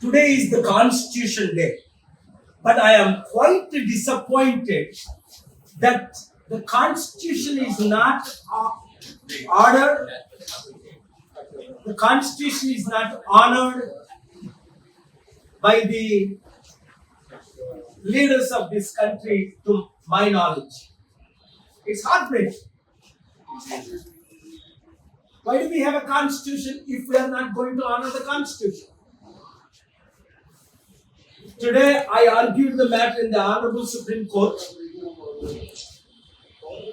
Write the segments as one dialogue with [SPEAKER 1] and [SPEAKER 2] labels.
[SPEAKER 1] Today is the Constitution Day, but I am quite disappointed that the Constitution is not ordered. The Constitution is not honored by the leaders of this country, to my knowledge. It's heartbreaking. Why do we have a Constitution if we are not going to honor the Constitution? Today, I argued the matter in the Honorable Supreme Court.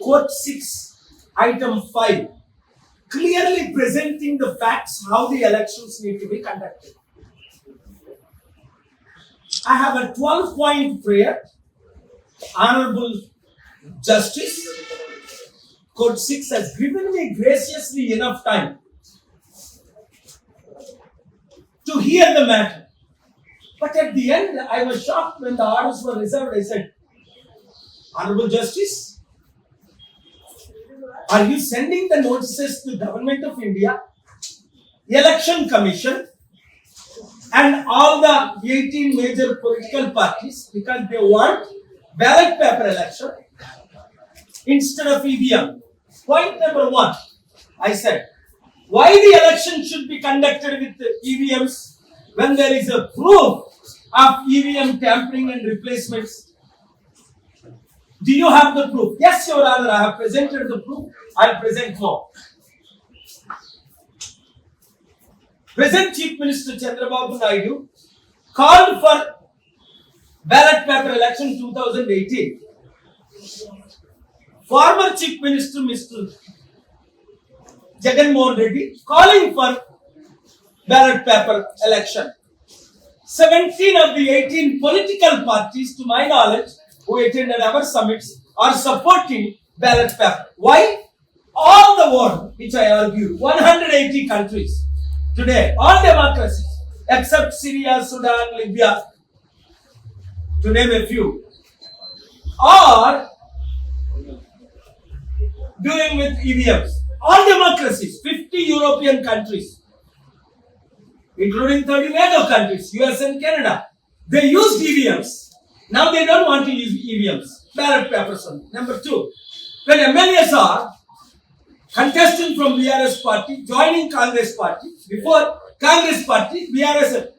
[SPEAKER 1] Court 6, Item 5, clearly presenting the facts how the elections need to be conducted. I have a 12-point prayer. Honorable Justice, Court 6 has given me graciously enough time to hear the matter. But at the end, I was shocked when the orders were reserved. I said, Honorable Justice, are you sending the notices to the Government of India, Election Commission, and all the 18 major political parties because they want ballot paper election instead of EVM? Point number 1, I said, why the election should be conducted with EVMs when there is a proof of EVM tampering and replacements? Do you have the proof? Yes, Your Honor, I have presented the proof. I'll present more. Present Chief Minister Chandrababu Naidu called for ballot paper election 2018. Former Chief Minister Mr. Jagan Mohan Reddy calling for ballot paper election. 17 of the 18 political parties, to my knowledge, who attended our summits, are supporting ballot paper. Why? All the world, which I argue, 180 countries today, all democracies, except Syria, Sudan, Libya, to name a few, are doing with EVMs. All democracies, 50 European countries, including 30 NATO countries, US and Canada, they used EVMs. Now they don't want to use EVMs, ballot papers only. Number 2, when MLAs are contesting from BRS party, joining Congress party, before Congress party, BRS,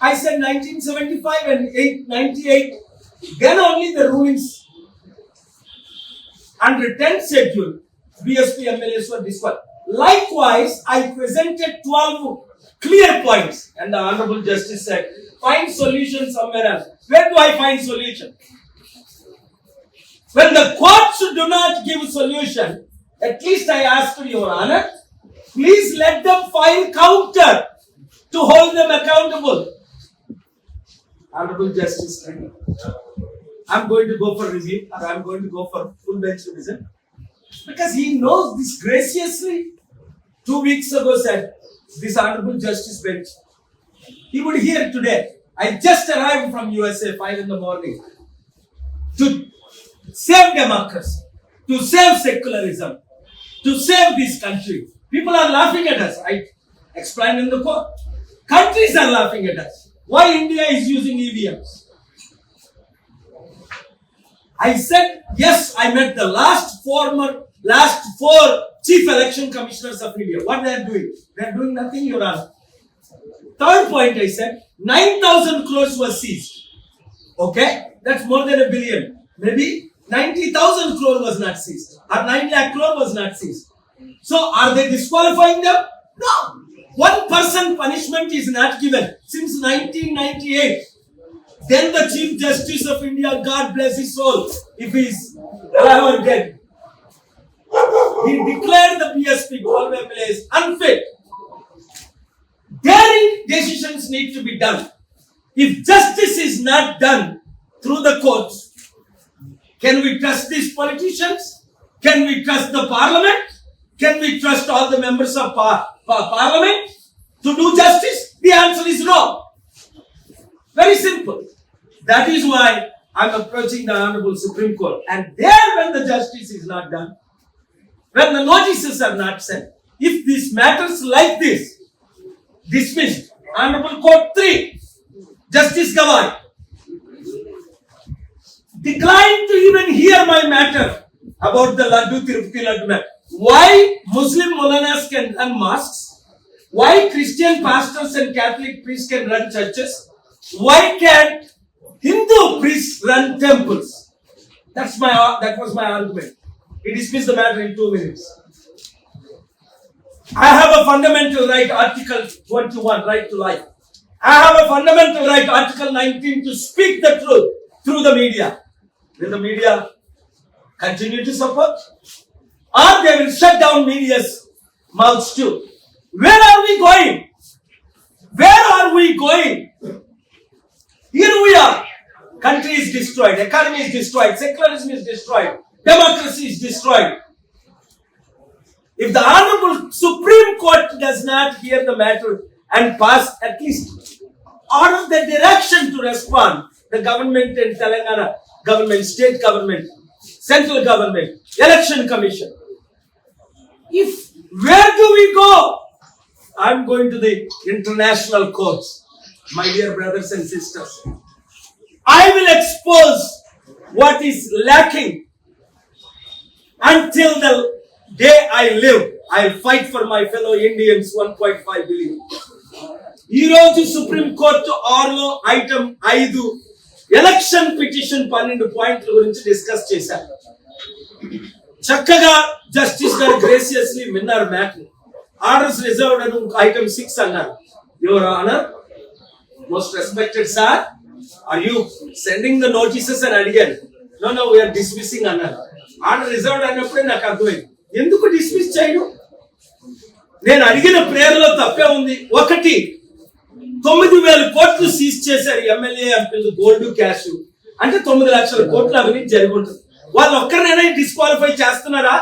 [SPEAKER 1] I said 1975 and 98, then only the rulings under 10th schedule, BSP MLAs were disqualified. Likewise, I presented 12 clear points, and the Honorable Justice said, find solution somewhere else. Where do I find solution? When the courts do not give solution, at least I ask to Your Honor, please let them file counter to hold them accountable. Honorable Justice, I'm going to go for review, or I'm going to go for full bench revision, because he knows this graciously. 2 weeks ago said, this Honorable Justice bench, he would hear today. I just arrived from USA 5 in the morning to save democracy, to save secularism, to save this country. People are laughing at us. I explained in the court. Countries are laughing at us. Why India is using EVMs? I said, yes, I met the last 4 chief election commissioners of India. What they are doing? They are doing nothing, Your Honor. Third point, I said, 9,000 crores was seized. Okay, that's more than $1 billion. Maybe 90,000 crore was not seized, or 9 lakh crore was not seized. So, are they disqualifying them? No. 1% punishment is not given since 1998. Then the Chief Justice of India, God bless his soul, if he is alive or dead, he declared the BSP 12 MLAs unfit. Their decisions need to be done. If justice is not done through the courts, can we trust these politicians? Can we trust the parliament? Can we trust all the members of parliament to do justice? The answer is no. Very simple. That is why I am approaching the Honorable Supreme Court. And there, when the justice is not done, when the notices are not sent, if these matters like this dismissed, Honorable Court 3, Justice Gawai declined to even hear my matter about the Laddu Tirupati Laddu matter. Why Muslim Maulanas can run mosques? Why Christian pastors and Catholic priests can run churches? Why can't Hindu priests run temples? That was my argument. He dismissed the matter in 2 minutes. I have a fundamental right, Article 21, right to life. I have a fundamental right, Article 19, to speak the truth through the media. Will the media continue to support? Or they will shut down media's mouths too? Where are we going? Where are we going? Here we are. Country is destroyed. Economy is destroyed. Secularism is destroyed. Democracy is destroyed. If the Honorable Supreme Court does not hear the matter and pass at least order the direction to respond, the government and Telangana government, state government, central government, election commission. Where do we go? I'm going to the international courts, my dear brothers and sisters. I will expose what is lacking. Until the day I live, I'll fight for my fellow Indians, 1.5 billion. ఈ రోజు supreme court 6లో item 5 election petition 12 పాయింట్ల గురించి discuss చేశారు. చక్కగా justice గారు graciously విన్నారు matter. Orders reserved అని ఐటమ్ 6 అన్నారు. Your honour, most respected sir, are you sending the notices అని అడిగారు. నో వీఆర్ డిస్మిస్సింగ్ అన్నారు. ఆర్డర్ రిజర్వ్డ్ అన్నప్పుడే నాకు అర్థమైంది ఎందుకు డిస్మిస్ చేయడం. నేను అడిగిన ప్రేయర్లో తప్పే ఉంది. 9,000 కోట్లు సీజ్ చేశారు ఎమ్మెల్యే ఎంపీలు గోల్డ్ క్యాష్. అంటే 9 లక్షల కోట్లు అవినీతి జరిగి ఉంటుంది. వాళ్ళు ఒక్కరినైనా డిస్క్వాలిఫై చేస్తున్నారా?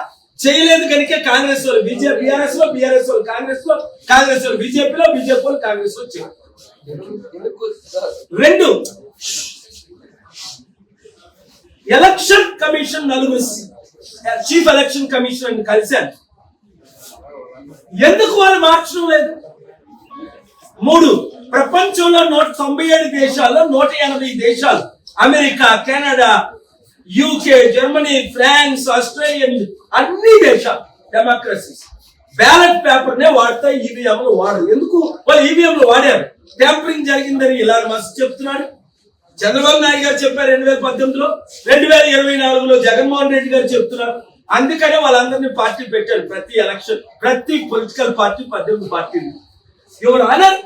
[SPEAKER 1] చేయలేదు కనుక కాంగ్రెస్ వాళ్ళు బీఆర్ఎస్ లో, బీఆర్ఎస్ వాళ్ళు కాంగ్రెస్ లో, కాంగ్రెస్ వాళ్ళు బీజేపీలో, బీజేపీ వాళ్ళు కాంగ్రెస్ లో చేయాలి. 2 election commission 4 chief election commission కలిశాను. ఎందుకు వాళ్ళు మార్చడం లేదు? 3 ప్రపంచంలో 197 దేశాల్లో 180 దేశాలు, America, Canada, UK, Germany, France, Australia, అన్ని దేశాలు డెమోక్రసీస్ బ్యాలెట్ పేపర్ నే వాడతాయి, ఈవీఎంలు వాడరు. ఎందుకు? వాళ్ళు ఈవీఎంలు వాడారు. ట్యాంపరింగ్ జరిగిందని ఇలాన్ మస్క్ చెప్తున్నాడు. చంద్రబాబు నాయుడు గారు చెప్పారు 2018లో, 2024లో జగన్మోహన్ రెడ్డి గారు చెప్తున్నారు. అందుకనే వాళ్ళందరినీ పార్టీ పెట్టారు. ప్రతి ఎలక్షన్, ప్రతి పొలిటికల్ పార్టీ 18 పార్టీలు. యువర్ ఆనర్,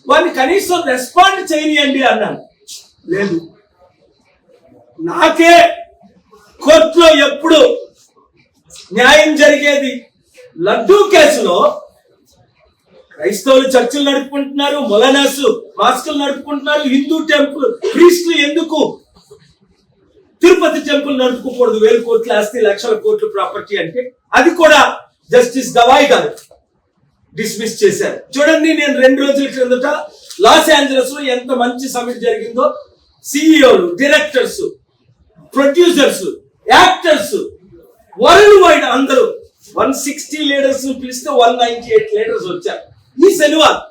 [SPEAKER 1] వాళ్ళని కనీసం రెస్పాండ్ చేయనియండి అన్నాను. లేదు, నాకే కోర్టులో ఎప్పుడు న్యాయం జరిగేది? లడ్డూ కేసులో క్రైస్తవులు చర్చిలు నడుపుకుంటున్నారు, మొలనాస్ మాస్కులు నడుపుకుంటున్నారు, హిందూ టెంపుల్ ప్రీస్టులు ఎందుకు తిరుపతి టెంపుల్ నడుపుకోకూడదు? 1,000 కోట్ల ఆస్తి, లక్షల కోట్ల ప్రాపర్టీ అంటే అది కూడా జస్టిస్ గవాయ్ గారు డిస్మిస్ చేశారు. చూడండి, నేను 2 రోజుల క్రిందట లాస్ ఏంజలస్ లో ఎంత మంచి సమిట్ జరిగిందో. సిఇఓలు, directors, producers, actors, world wide అందరూ 160 లీడర్స్ పిలిస్తే 198 లీడర్స్ వచ్చారు. ఈ శనివారం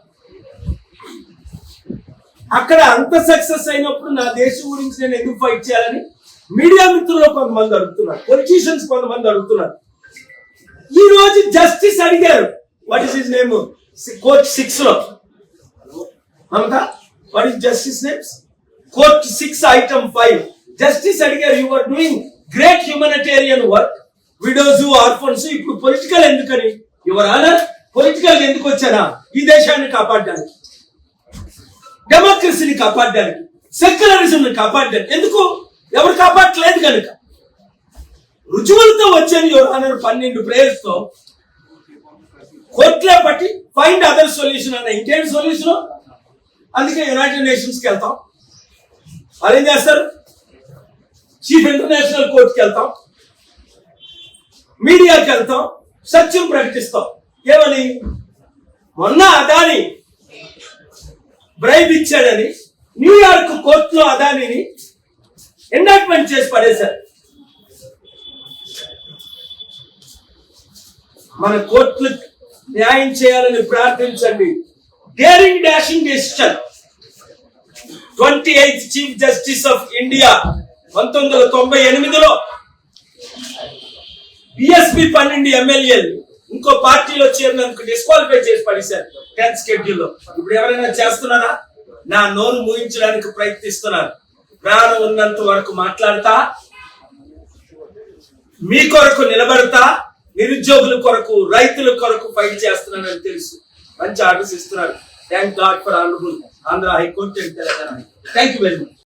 [SPEAKER 1] అక్కడ అంత సక్సెస్ అయినప్పుడు నా దేశం గురించి నేను ఎందుకు ఫైట్ చేయాలని మీడియా మిత్రులు కొంతమంది అడుగుతున్నారు, పొలిటీషియన్స్ కొంతమంది అడుగుతున్నారు. ఈ రోజు జస్టిస్ అడిగారు, what is his name, court 6 లో అంతా, what is justice names, court 6 item 5 justice అడిగారు, you are doing great humanitarian work, widows, orphans, ఇప్పుడు పొలిటికల్ ఎందుకని? యువర్ ఆనర్, పొలిటికల్ ఎందుకు వచ్చారా? ఈ దేశాన్ని కాపాడడానికి, డెమోక్రసీని కాపాడడానికి, సెక్యులరిజంని కాపాడడానికి. ఎందుకు? ఎవరు కాపాడట్లేదు కనుక. రుజువులతో వచ్చాను యువర్ ఆనర్. 12 ప్రేయర్స్ తో కోర్టులో పట్టి ఫైండ్ అదర్ సొల్యూషన్ అన్న. ఇంకేంటి సొల్యూషన్? అందుకే యునైటెడ్ నేషన్స్ కి వెళ్తాం. వాళ్ళు ఏం చేస్తారు? చీఫ్ ఇంటర్నేషనల్ కోర్టుకి వెళ్తాం, మీడియాకి వెళ్తాం, సత్యం ప్రకటిస్తాం. ఏమని? మొన్న అదాని బ్రైబ్ ఇచ్చాడని న్యూయార్క్ కోర్టులో అదానిని ఇండాక్ట్మెంట్ చేసి పడేశారు. మన కోర్టులు న్యాయం చేయాలని ప్రార్థించండి. Daring dashing decision 28th chief justice of India 1998లో బిఎస్పి 12 ఎమ్మెల్యేలు ఇంకో పార్టీలో చేరినందుకు డిస్క్వాలిఫై చేసి పడేశారు 10th షెడ్యూల్లో. ఇప్పుడు ఎవరైనా చేస్తున్నారా? నా నోరు మూయించడానికి ప్రయత్నిస్తున్నారు. ప్రాణం ఉన్నంత వరకు మాట్లాడతా, మీ కొరకు నిలబడతా, నిరుద్యోగుల కొరకు, రైతుల కొరకు ఫైట్ చేస్తున్నానని తెలుసు. మంచి ఆర్డర్స్ ఇస్తున్నారు. Thank God for honourable Andhra high court and Telangana. Thank you very much.